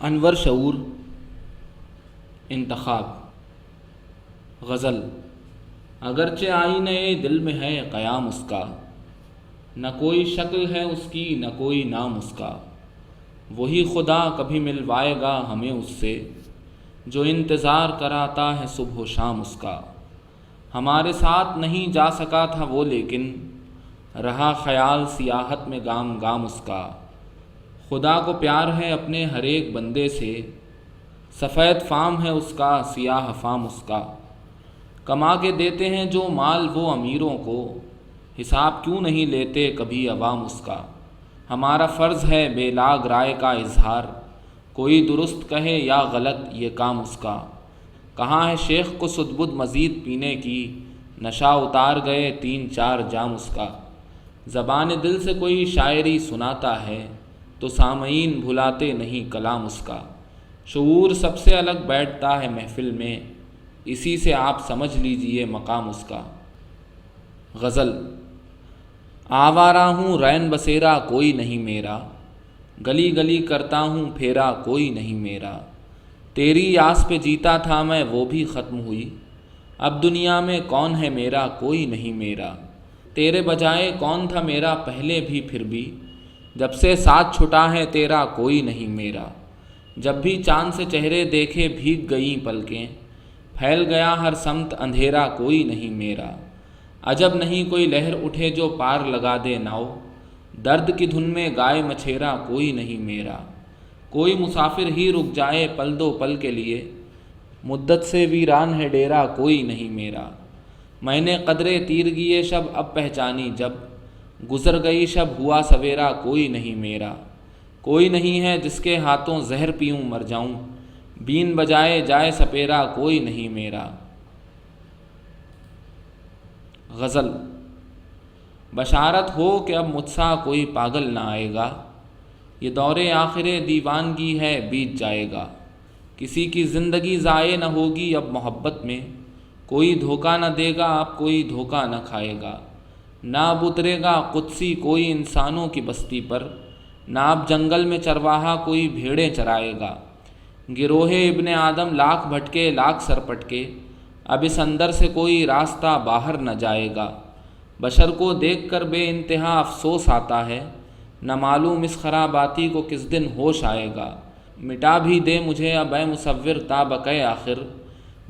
انور شعور انتخاب غزل۔ اگرچہ آئینہ دل میں ہے قیام اس کا، نہ کوئی شکل ہے اس کی نہ کوئی نام اس کا، وہی خدا کبھی ملوائے گا ہمیں اس سے، جو انتظار کراتا ہے صبح و شام اس کا۔ ہمارے ساتھ نہیں جا سکا تھا وہ لیکن رہا خیال سیاحت میں گام گام اس کا۔ خدا کو پیار ہے اپنے ہر ایک بندے سے، سفید فام ہے اس کا سیاہ فام اس کا۔ کما کے دیتے ہیں جو مال وہ امیروں کو، حساب کیوں نہیں لیتے کبھی عوام اس کا۔ ہمارا فرض ہے بے لاگ رائے کا اظہار، کوئی درست کہے یا غلط یہ کام اس کا۔ کہاں ہے شیخ کو سدھ بدھ مزید پینے کی، نشہ اتار گئے 3-4 جام اس کا۔ زبان دل سے کوئی شاعری سناتا ہے تو سامعین بھلاتے نہیں کلام اس کا۔ شعور سب سے الگ بیٹھتا ہے محفل میں، اسی سے آپ سمجھ لیجئے مقام اس کا۔ غزل۔ آوارہ ہوں رین بسیرا کوئی نہیں میرا، گلی گلی کرتا ہوں پھیرا کوئی نہیں میرا۔ تیری آس پہ جیتا تھا میں وہ بھی ختم ہوئی، اب دنیا میں کون ہے میرا کوئی نہیں میرا۔ تیرے بجائے کون تھا میرا پہلے بھی پھر بھی، جب سے ساتھ چھٹا ہے تیرا کوئی نہیں میرا۔ جب بھی چاند سے چہرے دیکھے بھیگ گئیں پلکیں، پھیل گیا ہر سمت اندھیرا کوئی نہیں میرا۔ عجب نہیں کوئی لہر اٹھے جو پار لگا دے ناؤ، درد کی دھن میں گائے مچھیرا کوئی نہیں میرا۔ کوئی مسافر ہی رک جائے پل دو پل کے لیے، مدت سے ویران ہے ڈیرا کوئی نہیں میرا۔ میں نے قدرے تیرگی شب اب پہچانی جب، گزر گئی شب ہوا سویرا کوئی نہیں میرا۔ کوئی نہیں ہے جس کے ہاتھوں زہر پیوں مر جاؤں، بین بجائے جائے سپیرا کوئی نہیں میرا۔ غزل۔ بشارت ہو کہ اب مجھ سا کوئی پاگل نہ آئے گا، یہ دور آخر دیوانگی ہے بیت جائے گا۔ کسی کی زندگی ضائع نہ ہوگی اب محبت میں، کوئی دھوکہ نہ دے گا اب کوئی دھوکہ نہ کھائے گا۔ نہ اب اترے گا قدسی کوئی انسانوں کی بستی پر، نہ اب جنگل میں چرواہا کوئی بھیڑیں چرائے گا۔ گروہ ابن آدم لاکھ بھٹکے لاکھ سر پٹکے، اب اس اندر سے کوئی راستہ باہر نہ جائے گا۔ بشر کو دیکھ کر بے انتہا افسوس آتا ہے، نہ معلوم اس خراباتی کو کس دن ہوش آئے گا۔ مٹا بھی دے مجھے اب اے مصور تا بقے آخر،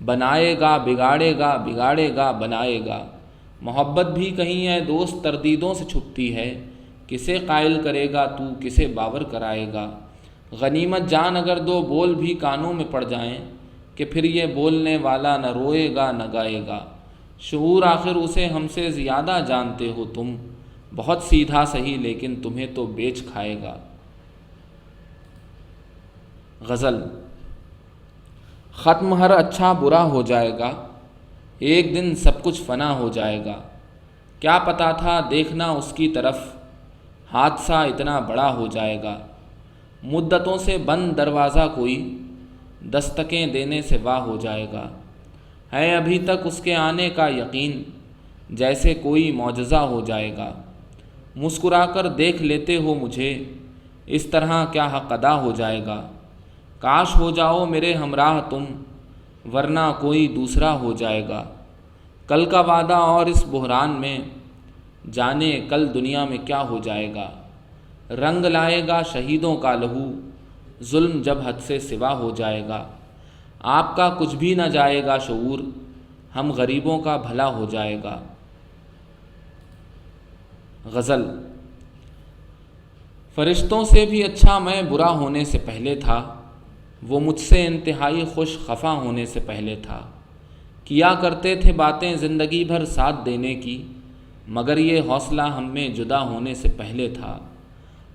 بنائے گا بگاڑے گا بگاڑے گا بنائے گا۔ محبت بھی کہیں ہے دوست تردیدوں سے چھپتی ہے، کسے قائل کرے گا تو کسے باور کرائے گا۔ غنیمت جان اگر دو بول بھی کانوں میں پڑ جائیں، کہ پھر یہ بولنے والا نہ روئے گا نہ گائے گا۔ شعور آخر اسے ہم سے زیادہ جانتے ہو تم، بہت سیدھا سہی لیکن تمہیں تو بیچ کھائے گا۔ غزل۔ ختم ہر اچھا برا ہو جائے گا، ایک دن سب کچھ فنا ہو جائے گا۔ کیا پتا تھا دیکھنا اس کی طرف، حادثہ اتنا بڑا ہو جائے گا۔ مدتوں سے بند دروازہ کوئی، دستکیں دینے سے واہ ہو جائے گا۔ ہے ابھی تک اس کے آنے کا یقین، جیسے کوئی معجزہ ہو جائے گا۔ مسکرا کر دیکھ لیتے ہو مجھے، اس طرح کیا حق ادا ہو جائے گا۔ کاش ہو جاؤ میرے ہمراہ تم، ورنہ کوئی دوسرا ہو جائے گا۔ کل کا وعدہ اور اس بحران میں، جانے کل دنیا میں کیا ہو جائے گا۔ رنگ لائے گا شہیدوں کا لہو، ظلم جب حد سے سوا ہو جائے گا۔ آپ کا کچھ بھی نہ جائے گا شعور، ہم غریبوں کا بھلا ہو جائے گا۔ غزل۔ فرشتوں سے بھی اچھا میں برا ہونے سے پہلے تھا، وہ مجھ سے انتہائی خوش خفا ہونے سے پہلے تھا۔ کیا کرتے تھے باتیں زندگی بھر ساتھ دینے کی، مگر یہ حوصلہ ہم میں جدا ہونے سے پہلے تھا۔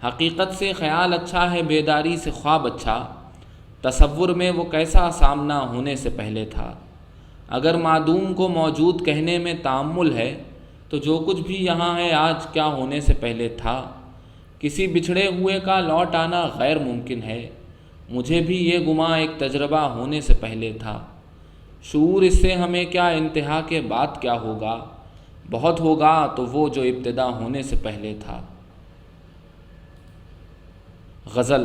حقیقت سے خیال اچھا ہے بیداری سے خواب اچھا، تصور میں وہ کیسا سامنا ہونے سے پہلے تھا۔ اگر معدوم کو موجود کہنے میں تأمل ہے، تو جو کچھ بھی یہاں ہے آج کیا ہونے سے پہلے تھا۔ کسی بچھڑے ہوئے کا لوٹ آنا غیر ممکن ہے، مجھے بھی یہ گمان ایک تجربہ ہونے سے پہلے تھا۔ شعور اس سے ہمیں کیا انتہا کے بعد کیا ہوگا، بہت ہوگا تو وہ جو ابتدا ہونے سے پہلے تھا۔ غزل۔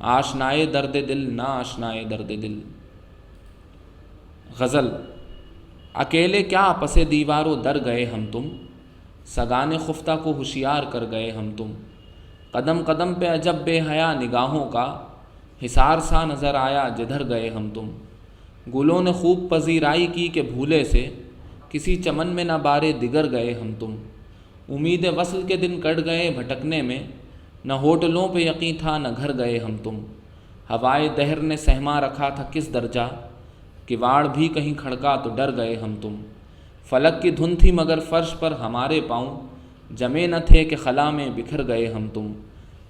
آشنائے درد دل نا آشنائے درد دل۔ غزل۔ اکیلے کیا پس دیوار و در گئے ہم تم، سگان خفتہ کو ہوشیار کر گئے ہم تم۔ قدم قدم پہ عجب بے حیا نگاہوں کا، حصار سا نظر آیا جدھر گئے ہم تم۔ گلوں نے خوب پذیرائی کی کہ بھولے سے، کسی چمن میں نہ بارے دیگر گئے ہم تم۔ امید وصل کے دن کٹ گئے بھٹکنے میں، نہ ہوٹلوں پہ یقین تھا نہ گھر گئے ہم تم۔ ہوائے دہر نے سہما رکھا تھا کس درجہ، کواڑ بھی کہیں کھڑکا تو ڈر گئے ہم تم۔ فلک کی دھن تھی مگر فرش پر ہمارے پاؤں، جمے نہ تھے کہ خلا میں بکھر گئے ہم تم۔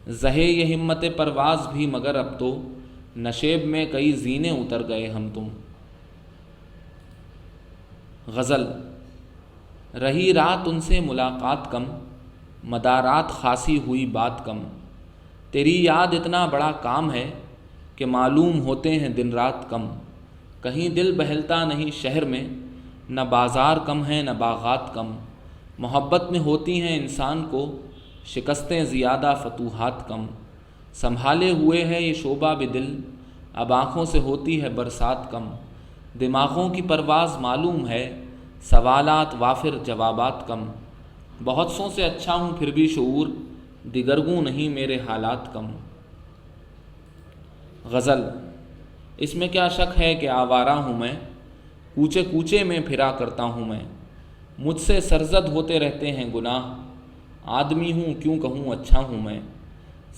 زہے یہ ہمت پرواز بھی مگر اب تو، نشیب میں کئی زینے اتر گئے ہم تم۔ غزل۔ رہی رات ان سے ملاقات کم، مدارات خاصی ہوئی بات کم۔ تیری یاد اتنا بڑا کام ہے کہ معلوم ہوتے ہیں دن رات کم۔ کہیں دل بہلتا نہیں شہر میں، نہ بازار کم ہیں نہ باغات کم۔ محبت میں ہوتی ہیں انسان کو شکستیں زیادہ فتوحات کم۔ سنبھالے ہوئے ہے یہ شعبہ بھی دل، اب آنکھوں سے ہوتی ہے برسات کم۔ دماغوں کی پرواز معلوم ہے، سوالات وافر جوابات کم۔ بہت سوں سے اچھا ہوں پھر بھی شعور، دیگرگوں نہیں میرے حالات کم۔ غزل۔ اس میں کیا شک ہے کہ آوارہ ہوں میں، کوچے کوچے میں پھرا کرتا ہوں میں۔ مجھ سے سرزد ہوتے رہتے ہیں گناہ، آدمی ہوں کیوں کہوں اچھا ہوں میں۔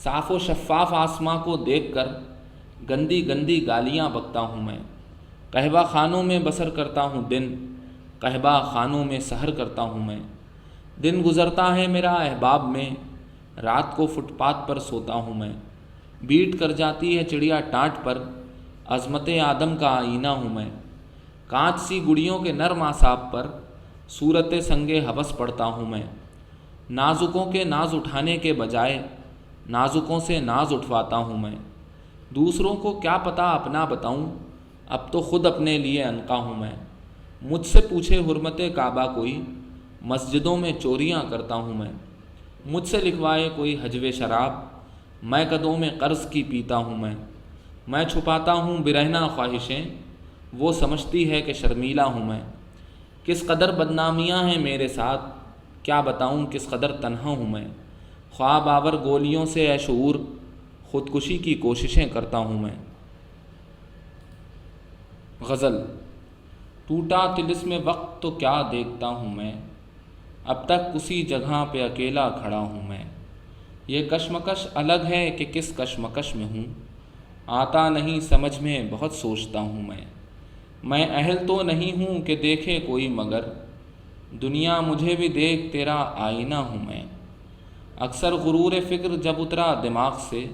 صاف و شفاف آسماں کو دیکھ کر گندی گندی گالیاں بکتا ہوں میں۔ قہوہ خانوں میں بسر کرتا ہوں دن، قہوہ خانوں میں سحر کرتا ہوں میں۔ دن گزرتا ہے میرا احباب میں، رات کو فٹ پاتھ پر سوتا ہوں میں۔ بیٹ کر جاتی ہے چڑیا ٹانٹ پر، عظمت آدم کا آئینہ ہوں میں۔ کانچ سی گڑیوں کے نرم اعصاب پر صورت سنگ حوث پڑھتا ہوں میں۔ نازکوں کے ناز اٹھانے کے بجائے نازکوں سے ناز اٹھواتا ہوں میں۔ دوسروں کو کیا پتہ اپنا بتاؤں، اب تو خود اپنے لیے عنقا ہوں میں۔ مجھ سے پوچھے حرمت کعبہ کوئی، مسجدوں میں چوریاں کرتا ہوں میں۔ مجھ سے لکھوائے کوئی حجو شراب، میں قدوں میں قرض کی پیتا ہوں میں۔ میں چھپاتا ہوں برہنہ خواہشیں، وہ سمجھتی ہے کہ شرمیلا ہوں میں۔ کس قدر بدنامیاں ہیں میرے ساتھ، کیا بتاؤں کس قدر تنہا ہوں میں۔ خواب آور گولیوں سے اے شعور، خودکشی کی کوششیں کرتا ہوں میں۔ غزل۔ ٹوٹا طلسم وقت تو کیا دیکھتا ہوں میں، اب تک اسی جگہ پہ اکیلا کھڑا ہوں میں۔ یہ کشمکش الگ ہے کہ کس کشمکش میں ہوں، آتا نہیں سمجھ میں بہت سوچتا ہوں میں۔ میں اہل تو نہیں ہوں کہ دیکھے کوئی مگر، دنیا مجھے بھی دیکھ تیرا آئینہ ہوں میں۔ اکثر غرور فکر جب اترا دماغ سے،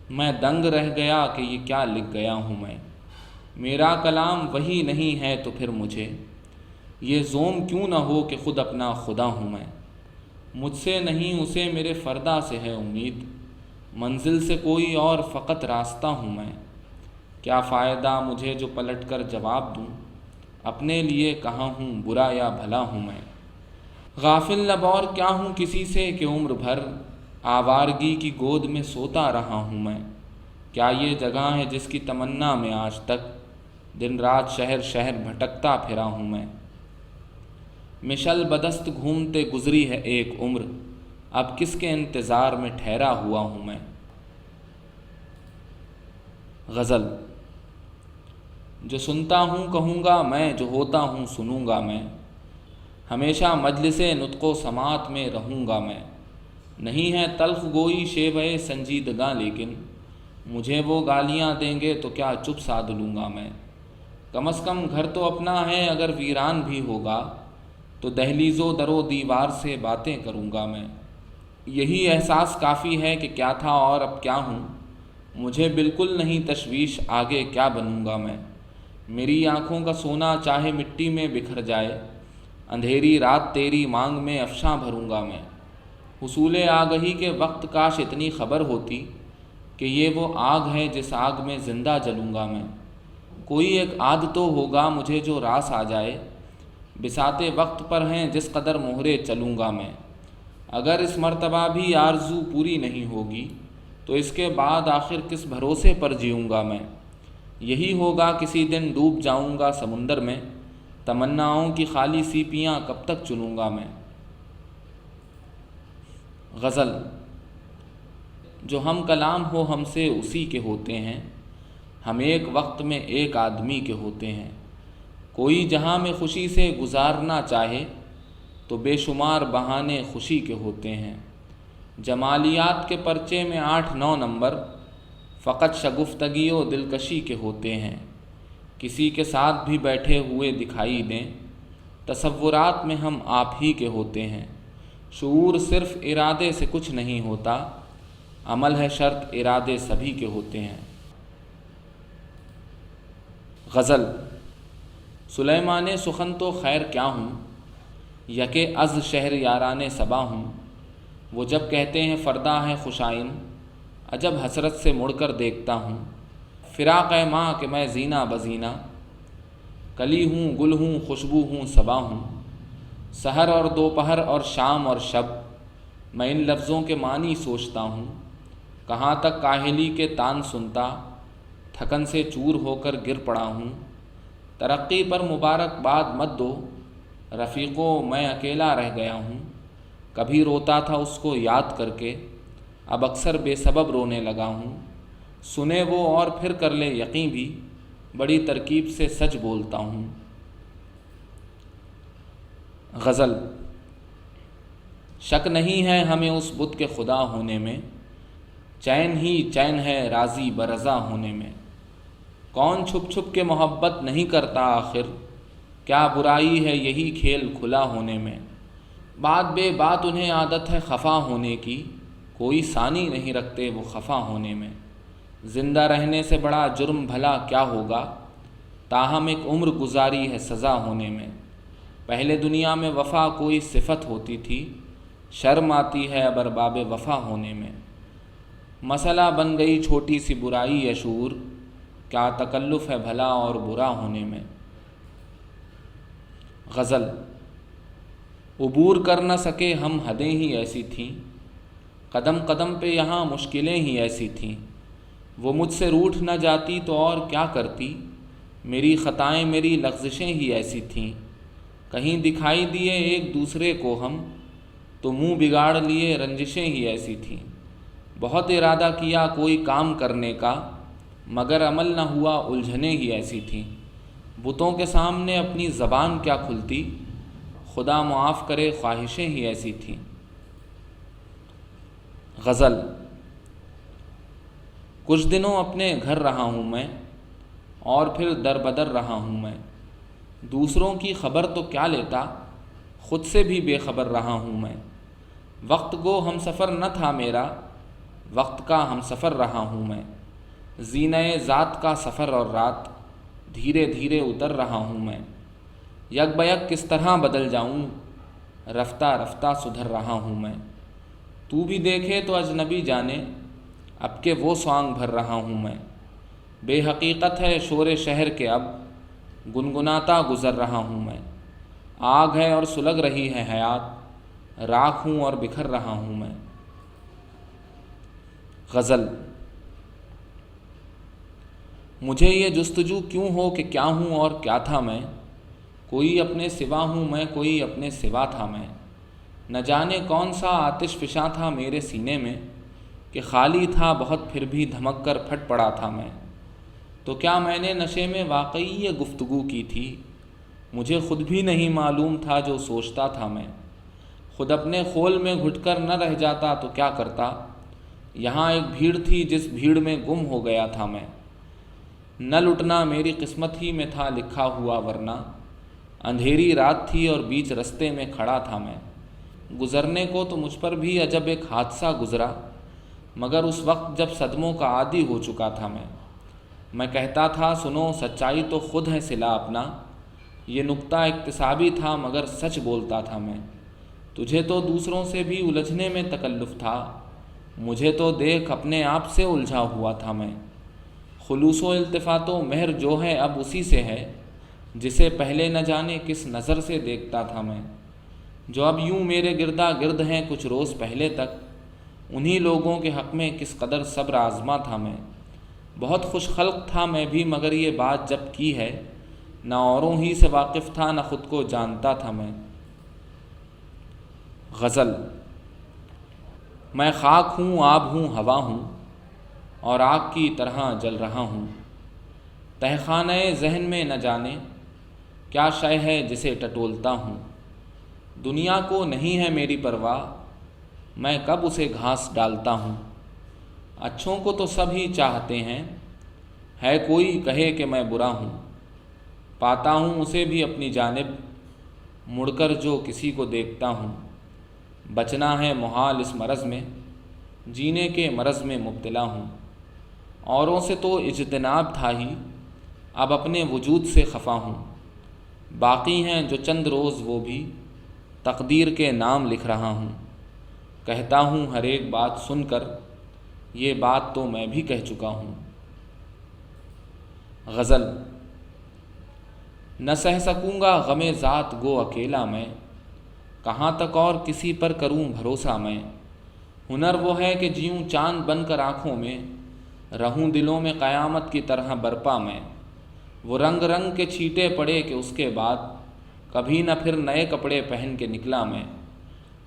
میں دنگ رہ گیا کہ یہ کیا لکھ گیا ہوں میں۔ میرا کلام وہی نہیں ہے تو پھر مجھے یہ زوم کیوں نہ ہو کہ خود اپنا خدا ہوں میں۔ مجھ سے نہیں اسے میرے فردا سے ہے امید، منزل سے کوئی اور فقط راستہ ہوں میں۔ کیا فائدہ مجھے جو پلٹ کر جواب دوں، اپنے لیے کہاں ہوں برا یا بھلا ہوں میں۔ غافل لب اور کیا ہوں کسی سے کہ عمر بھر آوارگی کی گود میں سوتا رہا ہوں میں۔ کیا یہ جگہ ہے جس کی تمنا میں آج تک دن رات شہر شہر بھٹکتا پھرا ہوں میں۔ مشل بدست گھومتے گزری ہے ایک عمر، اب کس کے انتظار میں ٹھہرا ہوا ہوں میں۔ غزل۔ جو سنتا ہوں کہوں گا میں، جو ہوتا ہوں سنوں گا میں، ہمیشہ مجلس نطق و سماعت میں رہوں گا میں۔ نہیں ہے تلخ گوئی شیوہ سنجیدگاں لیکن، مجھے وہ گالیاں دیں گے تو کیا چپ سادھ لوں گا میں۔ کم از کم گھر تو اپنا ہے، اگر ویران بھی ہوگا تو دہلیز و در و دیوار سے باتیں کروں گا میں۔ یہی احساس کافی ہے کہ کیا تھا اور اب کیا ہوں، مجھے بالکل نہیں تشویش آگے کیا بنوں گا میں۔ میری آنکھوں کا سونا چاہے مٹی میں بکھر جائے، اندھیری رات تیری مانگ میں افشاں بھروں گا میں۔ حصول آگہی کے وقت کاش اتنی خبر ہوتی کہ یہ وہ آگ ہے جس آگ میں زندہ جلوں گا میں۔ کوئی ایک عاد تو ہوگا مجھے جو راس آ جائے، بساط وقت پر ہیں جس قدر مہرے چلوں گا میں۔ اگر اس مرتبہ بھی آرزو پوری نہیں ہوگی تو اس کے بعد آخر کس بھروسے پر جیوں گا میں؟ یہی ہوگا کسی دن ڈوب جاؤں گا سمندر میں، تمناؤں کی خالی سیپیاں کب تک چنوں گا میں؟ غزل۔ جو ہم کلام ہو ہم سے اسی کے ہوتے ہیں، ہم ایک وقت میں ایک آدمی کے ہوتے ہیں۔ کوئی جہاں میں خوشی سے گزارنا چاہے تو بے شمار بہانے خوشی کے ہوتے ہیں۔ جمالیات کے پرچے میں 8-9 نمبر فقط شگفتگی و دلکشی کے ہوتے ہیں۔ کسی کے ساتھ بھی بیٹھے ہوئے دکھائی دیں، تصورات میں ہم آپ ہی کے ہوتے ہیں۔ شعور صرف ارادے سے کچھ نہیں ہوتا، عمل ہے شرط ارادے سبھی کے ہوتے ہیں۔ غزل۔ سلیمان سخن تو خیر کیا ہوں، یکے از شہر یاران صبا ہوں۔ وہ جب کہتے ہیں فردا ہے خوش آئند، عجب حسرت سے مڑ کر دیکھتا ہوں۔ فراق ماں کہ میں زینہ بزینہ، کلی ہوں گل ہوں خوشبو ہوں صبا ہوں۔ سحر اور دوپہر اور شام اور شب، میں ان لفظوں کے معنی سوچتا ہوں۔ کہاں تک کاہلی کے تان سنتا، تھکن سے چور ہو کر گر پڑا ہوں۔ ترقی پر مبارکباد مت دو رفیقو، میں اکیلا رہ گیا ہوں۔ کبھی روتا تھا اس کو یاد کر کے، اب اکثر بے سبب رونے لگا ہوں۔ سنے وہ اور پھر کر لے یقین بھی، بڑی ترکیب سے سچ بولتا ہوں۔ غزل۔ شک نہیں ہے ہمیں اس بت کے خدا ہونے میں، چین ہی چین ہے راضی برضا ہونے میں۔ کون چھپ چھپ کے محبت نہیں کرتا آخر، کیا برائی ہے یہی کھیل کھلا ہونے میں۔ بات بے بات انہیں عادت ہے خفا ہونے کی، کوئی ثانی نہیں رکھتے وہ خفا ہونے میں۔ زندہ رہنے سے بڑا جرم بھلا کیا ہوگا، تاہم ایک عمر گزاری ہے سزا ہونے میں۔ پہلے دنیا میں وفا کوئی صفت ہوتی تھی، شرم آتی ہے اب ارباب وفا ہونے میں۔ مسئلہ بن گئی چھوٹی سی برائی یا شعور، کیا تکلف ہے بھلا اور برا ہونے میں۔ غزل۔ عبور کر نہ سکے ہم حدیں ہی ایسی تھیں، قدم قدم پہ یہاں مشکلیں ہی ایسی تھیں۔ وہ مجھ سے روٹھ نہ جاتی تو اور کیا کرتی، میری خطائیں میری لغزشیں ہی ایسی تھیں۔ کہیں دکھائی دیے ایک دوسرے کو ہم، تو منہ بگاڑ لیے رنجشیں ہی ایسی تھیں۔ بہت ارادہ کیا کوئی کام کرنے کا، مگر عمل نہ ہوا الجھنیں ہی ایسی تھیں۔ بتوں کے سامنے اپنی زبان کیا کھلتی، خدا معاف کرے خواہشیں ہی ایسی تھیں۔ غزل۔ کچھ دنوں اپنے گھر رہا ہوں میں، اور پھر در بدر رہا ہوں میں۔ دوسروں کی خبر تو کیا لیتا، خود سے بھی بے خبر رہا ہوں میں۔ وقت گو ہم سفر نہ تھا میرا، وقت کا ہم سفر رہا ہوں میں۔ زینہ ذات کا سفر اور رات، دھیرے دھیرے اتر رہا ہوں میں۔ یک بیک کس طرح بدل جاؤں، رفتہ رفتہ سدھر رہا ہوں میں۔ تو بھی دیکھے تو اجنبی جانے، اب کہ وہ سانگ بھر رہا ہوں میں۔ بے حقیقت ہے شور شہر کے اب، گنگناتا گزر رہا ہوں میں۔ آگ ہے اور سلگ رہی ہے حیات، راکھ ہوں اور بکھر رہا ہوں میں۔ غزل۔ مجھے یہ جستجو کیوں ہو کہ کیا ہوں اور کیا تھا میں، کوئی اپنے سوا ہوں میں کوئی اپنے سوا تھا میں۔ نہ جانے کون سا آتش فشاں تھا میرے سینے میں، کہ خالی تھا بہت پھر بھی دھمک کر پھٹ پڑا تھا میں۔ تو کیا میں نے نشے میں واقعی یہ گفتگو کی تھی، مجھے خود بھی نہیں معلوم تھا جو سوچتا تھا میں۔ خود اپنے خول میں گھٹ کر نہ رہ جاتا تو کیا کرتا، یہاں ایک بھیڑ تھی جس بھیڑ میں گم ہو گیا تھا میں۔ نہ لٹنا میری قسمت ہی میں تھا لکھا ہوا ورنہ، اندھیری رات تھی اور بیچ رستے میں کھڑا تھا میں۔ گزرنے کو تو مجھ پر بھی عجب ایک حادثہ گزرا، مگر اس وقت جب صدموں کا عادی ہو چکا تھا میں کہتا تھا سنو سچائی تو خود ہے صلہ اپنا، یہ نکتہ اکتسابی تھا مگر سچ بولتا تھا میں۔ تجھے تو دوسروں سے بھی الجھنے میں تکلف تھا، مجھے تو دیکھ اپنے آپ سے الجھا ہوا تھا میں۔ خلوص و التفات و مہر جو ہے اب اسی سے ہے، جسے پہلے نہ جانے کس نظر سے دیکھتا تھا میں۔ جو اب یوں میرے گردا گرد ہیں کچھ روز پہلے تک، انہی لوگوں کے حق میں کس قدر صبر آزما تھا میں، بہت خوش خلق تھا میں بھی، مگر یہ بات جب کی ہے، نہ اوروں ہی سے واقف تھا نہ خود کو جانتا تھا میں۔ غزل۔ میں خاک ہوں، آب ہوں، ہوا ہوں، اور آگ کی طرح جل رہا ہوں۔ تہخانہ ذہن میں نہ جانے کیا شے ہے جسے ٹٹولتا ہوں۔ دنیا کو نہیں ہے میری پرواہ، میں کب اسے گھاس ڈالتا ہوں۔ اچھوں کو تو سب ہی چاہتے ہیں، ہے کوئی کہے کہ میں برا ہوں۔ پاتا ہوں اسے بھی اپنی جانب، مڑ کر جو کسی کو دیکھتا ہوں۔ بچنا ہے محال اس مرض میں، جینے کے مرض میں مبتلا ہوں۔ اوروں سے تو اجتناب تھا ہی، اب اپنے وجود سے خفا ہوں۔ باقی ہیں جو چند روز وہ بھی، تقدیر کے نام لکھ رہا ہوں۔ کہتا ہوں ہر ایک بات سن کر، یہ بات تو میں بھی کہہ چکا ہوں۔ غزل۔ نہ سہ سکوں گا غم ذات گو اکیلا میں، کہاں تک اور کسی پر کروں بھروسہ میں۔ ہنر وہ ہے کہ جیوں چاند بن کر آنکھوں میں، رہوں دلوں میں قیامت کی طرح برپا میں۔ وہ رنگ رنگ کے چھیٹے پڑے کہ اس کے بعد، کبھی نہ پھر نئے کپڑے پہن کے نکلا میں۔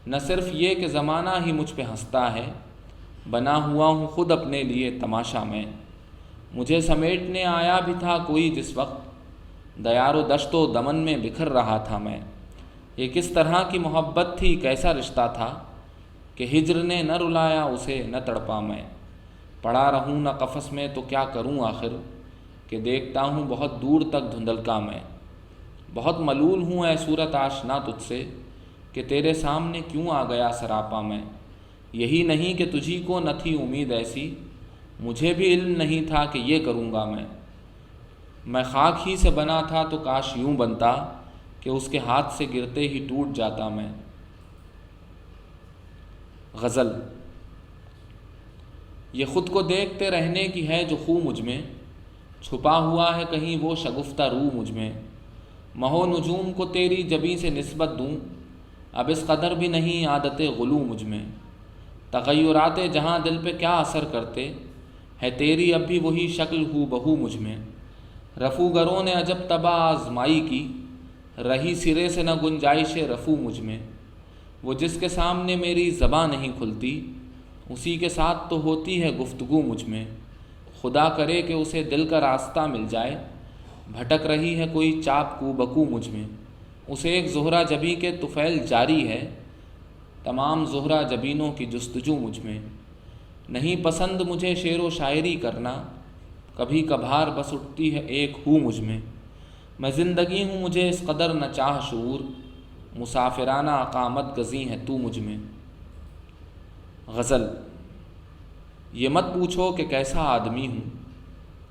نہ صرف یہ کہ زمانہ ہی مجھ پہ ہنستا ہے، بنا ہوا ہوں خود اپنے لیے تماشا میں۔ مجھے سمیٹنے آیا بھی تھا کوئی جس وقت، دیار و دشت و دمن میں بکھر رہا تھا میں۔ یہ کس طرح کی محبت تھی، کیسا رشتہ تھا، کہ ہجر نے نہ رلایا اسے نہ تڑپا میں۔ پڑا رہوں نہ قفس میں تو کیا کروں آخر، کہ دیکھتا ہوں بہت دور تک دھندلکا میں۔ بہت ملول ہوں اے صورت آشنا تجھ سے، کہ تیرے سامنے کیوں آ گیا سراپا میں۔ یہی نہیں کہ تجھی کو نہ تھی امید ایسی، مجھے بھی علم نہیں تھا کہ یہ کروں گا میں۔ میں خاک ہی سے بنا تھا تو کاش یوں بنتا، کہ اس کے ہاتھ سے گرتے ہی ٹوٹ جاتا میں۔ غزل۔ یہ خود کو دیکھتے رہنے کی ہے جو خو مجھ میں، چھپا ہوا ہے کہیں وہ شگفتہ روح مجھ میں۔ مہو نجوم کو تیری جبیں سے نسبت دوں، اب اس قدر بھی نہیں عادت غلو مجھ میں۔ تغیرات جہاں دل پہ کیا اثر کرتے، ہے تیری اب بھی وہی شکل ہو بہو مجھ میں۔ رفوگروں نے عجب طبع آزمائی کی، رہی سرے سے نہ گنجائش رفو مجھ میں۔ وہ جس کے سامنے میری زباں نہیں کھلتی، اسی کے ساتھ تو ہوتی ہے گفتگو مجھ میں۔ خدا کرے کہ اسے دل کا راستہ مل جائے، بھٹک رہی ہے کوئی چاپ کو بکو مجھ میں۔ اسے ایک زہرہ جبیں کے طفیل جاری ہے، تمام زہرہ جبینوں کی جستجو مجھ میں۔ نہیں پسند مجھے شعر و شاعری کرنا، کبھی کبھار بس اٹھتی ہے ایک ہو مجھ میں۔ میں زندگی ہوں مجھے اس قدر نہ چاہ شعور، مسافرانہ اقامت گزیں ہے تو مجھ میں۔ غزل۔ یہ مت پوچھو کہ کیسا آدمی ہوں،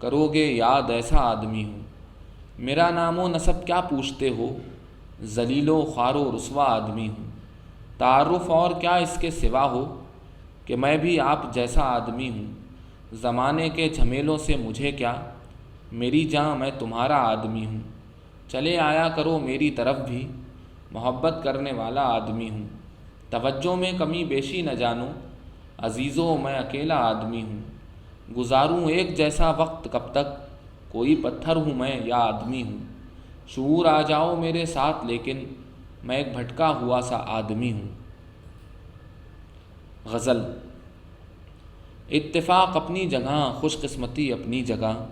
کرو گے یاد ایسا آدمی ہوں۔ میرا نام و نسب کیا پوچھتے ہو، ذلیل و خوار و رسوا آدمی ہوں۔ تعارف اور کیا اس کے سوا ہو، کہ میں بھی آپ جیسا آدمی ہوں۔ زمانے کے جھمیلوں سے مجھے کیا، میری جاں میں تمہارا آدمی ہوں۔ چلے آیا کرو میری طرف بھی، محبت کرنے والا آدمی ہوں۔ توجہ میں کمی بیشی نہ جانو، عزیزو میں اکیلا آدمی ہوں۔ گزاروں ایک جیسا وقت کب تک، کوئی پتھر ہوں میں یا آدمی ہوں۔ شعور آ جاؤ میرے ساتھ لیکن، میں ایک بھٹکا ہوا سا آدمی ہوں۔ غزل۔ اتفاق اپنی جگہ، خوش قسمتی اپنی جگہ،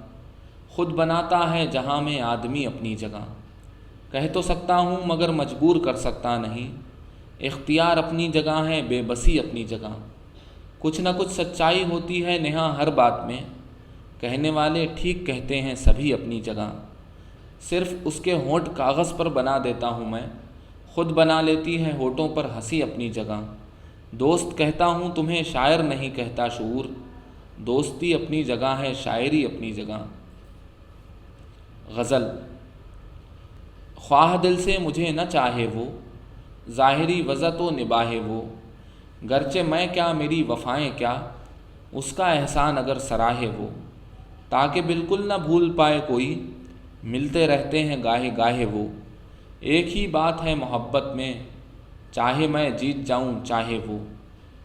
خود بناتا ہے جہاں میں آدمی اپنی جگہ۔ کہہ تو سکتا ہوں مگر مجبور کر سکتا نہیں، اختیار اپنی جگہ ہے بے بسی اپنی جگہ۔ کچھ نہ کچھ سچائی ہوتی ہے نہاں ہر بات میں، کہنے والے ٹھیک کہتے ہیں سبھی اپنی جگہ۔ صرف اس کے ہونٹ کاغذ پر بنا دیتا ہوں میں، خود بنا لیتی ہے ہونٹوں پر ہنسی اپنی جگہ۔ دوست کہتا ہوں تمہیں شاعر نہیں کہتا شعور، دوستی اپنی جگہ ہے شاعری اپنی جگہ۔ غزل۔ خواہ دل سے مجھے نہ چاہے وہ، ظاہری وضع تو نباہے وہ۔ گرچہ میں کیا میری وفائیں کیا، اس کا احسان اگر سراہے وہ۔ تاکہ بالکل نہ بھول پائے کوئی، ملتے رہتے ہیں گاہے گاہے وہ۔ ایک ہی بات ہے محبت میں، چاہے میں جیت جاؤں چاہے وہ۔